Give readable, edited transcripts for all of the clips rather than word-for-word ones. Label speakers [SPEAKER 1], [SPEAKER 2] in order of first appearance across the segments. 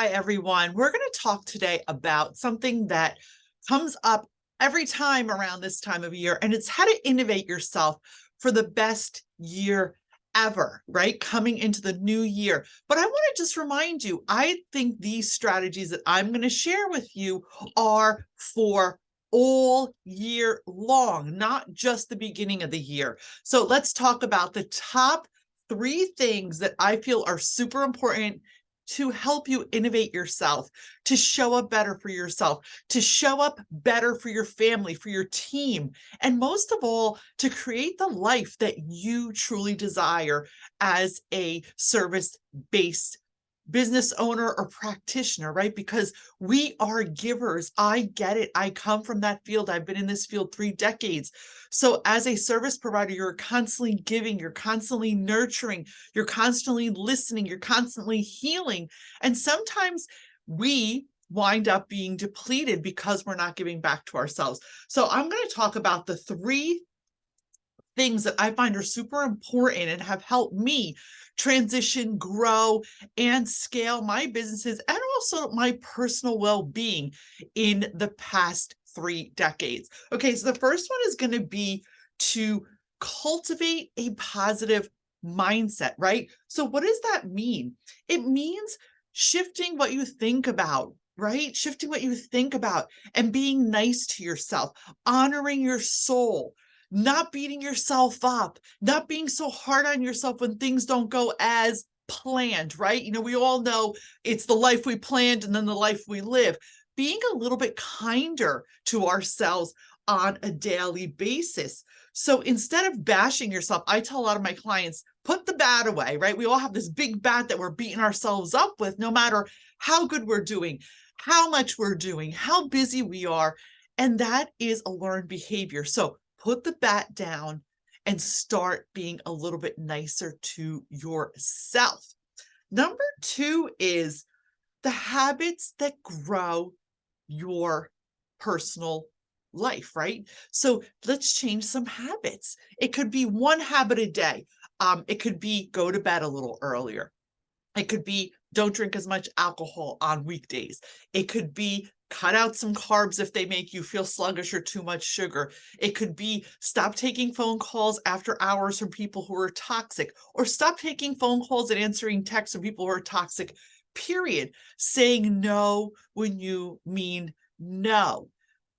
[SPEAKER 1] Hi, everyone. We're going to talk today about something that comes up every time around this time of year, and it's how to innovate yourself for the best year ever, right? Coming into the new year. But I want to just remind you, I think these strategies that I'm going to share with you are for all year long, not just the beginning of the year. So let's talk about the top three things that I feel are super important to help you innovate yourself, to show up better for yourself, to show up better for your family, for your team, and most of all, to create the life that you truly desire as a service-based business owner or practitioner, right? Because we are givers. I get it. I come from that field. I've been in this field 3 decades. So as a service provider, you're constantly giving, you're constantly nurturing, you're constantly listening, you're constantly healing. And sometimes we wind up being depleted because we're not giving back to ourselves. So I'm going to talk about the three things that I find are super important and have helped me transition, grow, and scale my businesses and also my personal well-being in the past 3 decades. Okay, so the first one is going to be to cultivate a positive mindset, right? So what does that mean? It means shifting what you think about, right? Shifting what you think about and being nice to yourself, honoring your soul, not beating yourself up, not being so hard on yourself when things don't go as planned, right? We all know it's the life we planned and then the life we live. Being a little bit kinder to ourselves on a daily basis. So instead of bashing yourself, I tell a lot of my clients, put the bat away, right? We all have this big bat that we're beating ourselves up with, no matter how good we're doing, how much we're doing, how busy we are. And that is a learned behavior. So put the bat down and start being a little bit nicer to yourself. Number two is the habits that grow your personal life, right? So let's change some habits. It could be one habit a day. It could be go to bed a little earlier. It could be don't drink as much alcohol on weekdays. It could be cut out some carbs if they make you feel sluggish or too much sugar. It could be stop taking phone calls after hours from people who are toxic, or stop taking phone calls and answering texts from people who are toxic, period. Saying no when you mean no.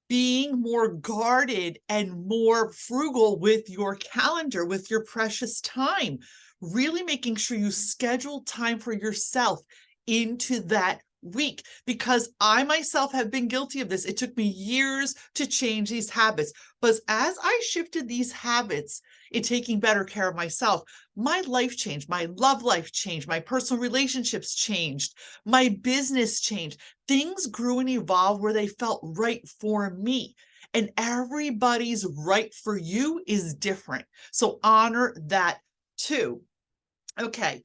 [SPEAKER 1] Being more guarded and more frugal with your calendar, with your precious time, really making sure you schedule time for yourself into that week, because I myself have been guilty of this. It took me years to change these habits, but as I shifted these habits in taking better care of myself, my life changed, my love life changed, my personal relationships changed, my business changed. Things grew and evolved where they felt right for me. And everybody's right for you is different. So honor that too. Okay.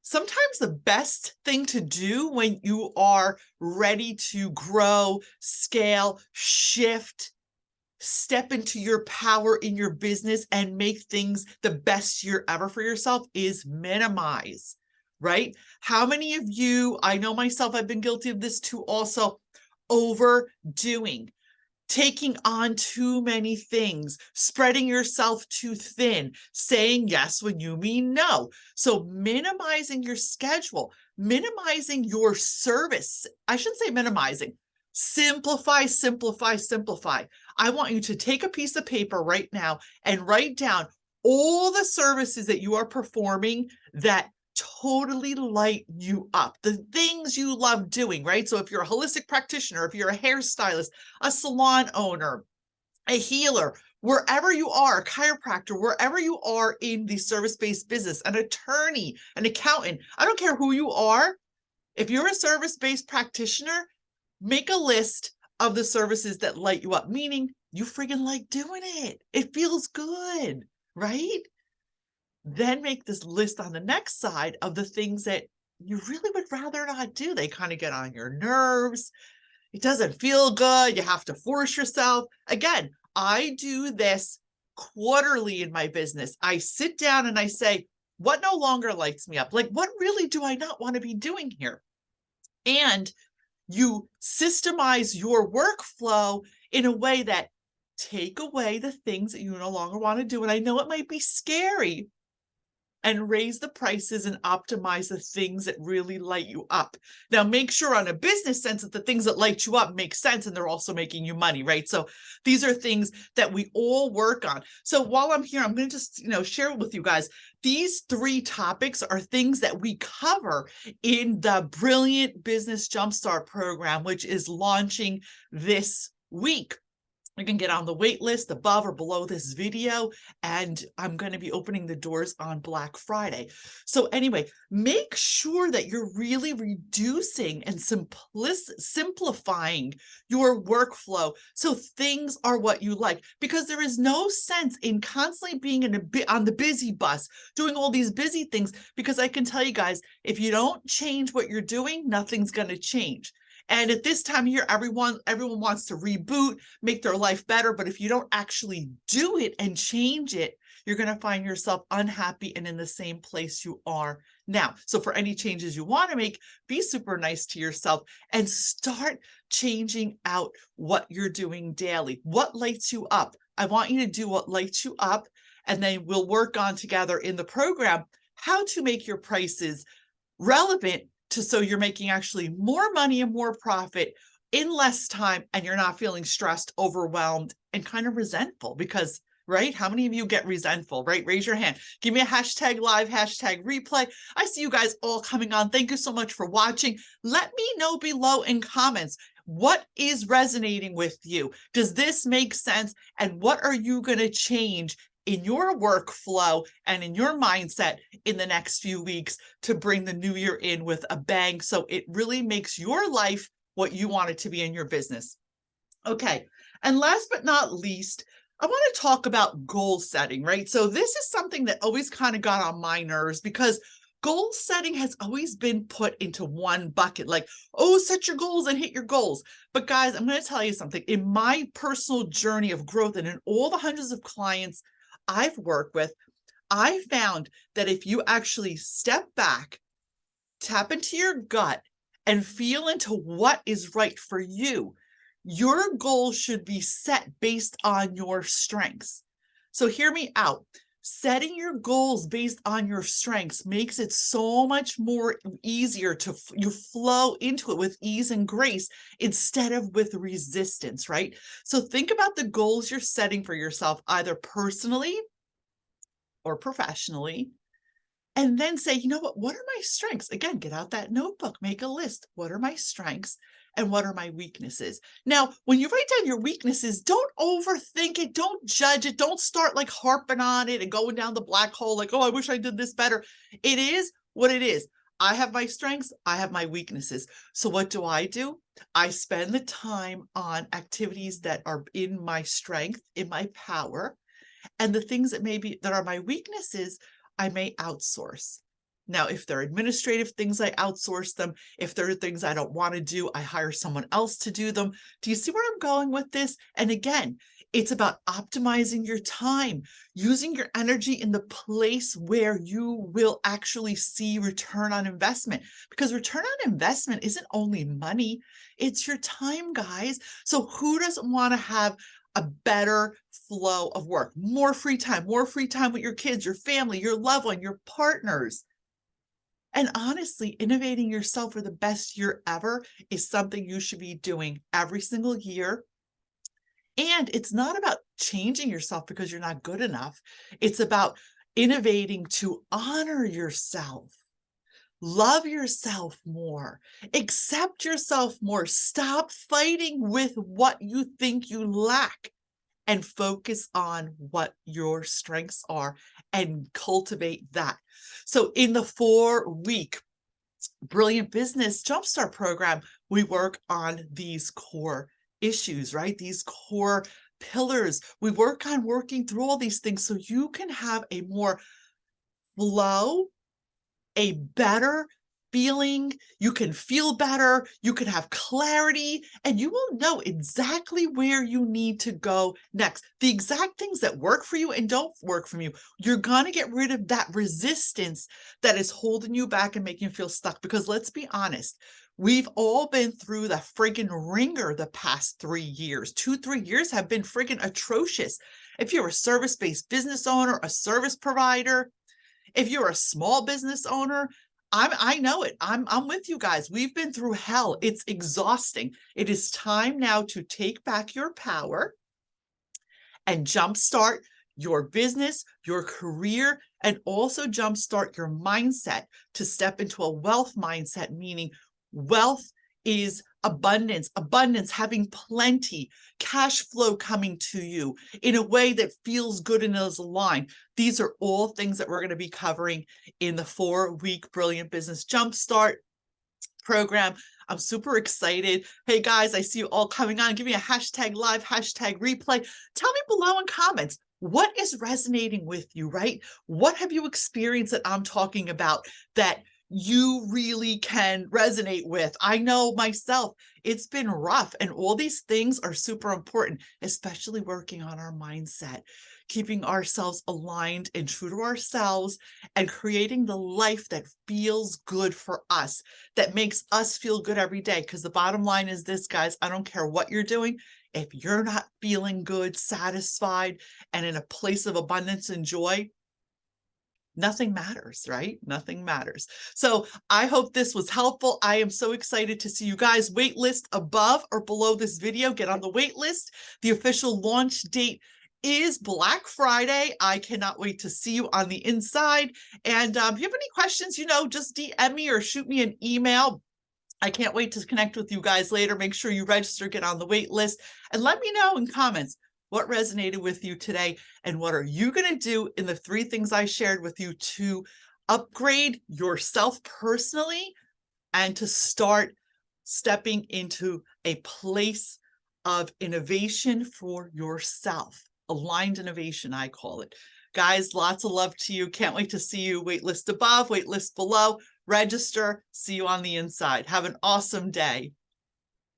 [SPEAKER 1] Sometimes the best thing to do when you are ready to grow, scale, shift, step into your power in your business and make things the best year ever for yourself is minimize, right? How many of you, I know myself, I've been guilty of this too also, overdoing, taking on too many things, spreading yourself too thin, saying yes when you mean no. So minimizing your schedule, minimizing your service. I shouldn't say minimizing. Simplify, simplify, simplify. I want you to take a piece of paper right now and write down all the services that you are performing that totally light you up, the things you love doing, right? So if you're a holistic practitioner, if you're a hairstylist, a salon owner, a healer, wherever you are, a chiropractor, wherever you are in the service-based business, an attorney, an accountant, I don't care who you are. If you're a service-based practitioner, make a list of the services that light you up, meaning you friggin' like doing it. It feels good, right? Then make this list on the next side of the things that you really would rather not do. They kind of get on your nerves. It doesn't feel good. You have to force yourself. Again, I do this quarterly in my business. I sit down and I say, what no longer lights me up? Like, what really do I not want to be doing here? and you systemize your workflow in a way that take away the things that you no longer want to do. And I know it might be scary, and raise the prices and optimize the things that really light you up. Now, make sure on a business sense that the things that light you up make sense and they're also making you money, right? So these are things that we all work on. So while I'm here, I'm going to just, share with you guys, these 3 topics are things that we cover in the Brilliant Business Jumpstart program, which is launching this week. You can get on the wait list above or below this video, and I'm going to be opening the doors on Black Friday. So anyway, make sure that you're really reducing and simplifying your workflow so things are what you like, because there is no sense in constantly being on the busy bus, doing all these busy things, because I can tell you guys, if you don't change what you're doing, nothing's going to change. And at this time of year, everyone wants to reboot, make their life better. But if you don't actually do it and change it, you're going to find yourself unhappy and in the same place you are now. So for any changes you want to make, be super nice to yourself and start changing out what you're doing daily. What lights you up? I want you to do what lights you up, and then we'll work on together in the program how to make your prices relevant so you're making actually more money and more profit in less time, and you're not feeling stressed, overwhelmed, and kind of resentful. Because, right? How many of you get resentful, right? Raise your hand. Give me a hashtag live, hashtag replay. I see you guys all coming on. Thank you so much for watching. Let me know below in comments, what is resonating with you? Does this make sense? And what are you going to change in your workflow and in your mindset in the next few weeks to bring the new year in with a bang, so it really makes your life what you want it to be in your business? Okay. And last but not least, I want to talk about goal setting, right? So this is something that always kind of got on my nerves, because goal setting has always been put into one bucket, like, oh, set your goals and hit your goals. But guys, I'm going to tell you something. In my personal journey of growth and in all the hundreds of clients I've worked with, I found that if you actually step back, tap into your gut, and feel into what is right for you, your goals should be set based on your strengths. So hear me out. Setting your goals based on your strengths makes it so much more easier to you flow into it with ease and grace instead of with resistance, right? So think about the goals you're setting for yourself, either personally or professionally, and then say, you know what are my strengths? Again, get out that notebook, make a list. What are my strengths and what are my weaknesses? Now, when you write down your weaknesses, don't overthink it. Don't judge it. Don't start like harping on it and going down the black hole like, oh, I wish I did this better. It is what it is. I have my strengths. I have my weaknesses. So what do? I spend the time on activities that are in my strength, in my power, and the things that are my weaknesses, I may outsource. Now, if they're administrative things, I outsource them. If there are things I don't want to do, I hire someone else to do them. Do you see where I'm going with this? And again, it's about optimizing your time, using your energy in the place where you will actually see return on investment. Because return on investment isn't only money, it's your time, guys. So who doesn't want to have a better flow of work, more free time with your kids, your family, your loved one, your partners? And honestly, innovating yourself for the best year ever is something you should be doing every single year. And it's not about changing yourself because you're not good enough. It's about innovating to honor yourself. Love yourself more, accept yourself more, stop fighting with what you think you lack, and focus on what your strengths are and cultivate that. So in the 4-week Brilliant Business Jumpstart program, we work on these core issues, right? These core pillars. We work on working through all these things so you can have a more flow, a better feeling, you can feel better, you can have clarity, and you will know exactly where you need to go next. The exact things that work for you and don't work for you. You're going to get rid of that resistance that is holding you back and making you feel stuck. Because let's be honest, We've all been through the friggin' ringer the past 3 years. 2, 3 years have been friggin' atrocious. If you're a service-based business owner, a service provider, if you're a small business owner, I know it. I'm with you guys. We've been through hell. It's exhausting. It is time now to take back your power and jumpstart your business, your career, and also jumpstart your mindset to step into a wealth mindset, meaning wealth is abundance, abundance, having plenty, cash flow coming to you in a way that feels good and is aligned. These are all things that we're going to be covering in the 4-week Brilliant Business Jumpstart program. I'm super excited. Hey guys, I see you all coming on. Give me a hashtag live, hashtag replay. Tell me below in comments, what is resonating with you, right? What have you experienced that I'm talking about that you really can resonate with? I know myself, it's been rough, and all these things are super important, especially working on our mindset, keeping ourselves aligned and true to ourselves, and creating the life that feels good for us, that makes us feel good every day. Because the bottom line is this, guys, I don't care what you're doing. If you're not feeling good, satisfied, and in a place of abundance and joy, nothing matters, right? Nothing matters. So I hope this was helpful. I am so excited to see you guys. Wait list above or below this video. Get on the wait list. The official launch date is Black Friday. I cannot wait to see you on the inside. And if you have any questions, just DM me or shoot me an email. I can't wait to connect with you guys later. Make sure you register, get on the wait list, and let me know in comments what resonated with you today and what are you going to do in the 3 things I shared with you to upgrade yourself personally and to start stepping into a place of innovation for yourself. Aligned innovation, I call it. Guys, lots of love to you. Can't wait to see you. Waitlist above, waitlist below. Register. See you on the inside. Have an awesome day.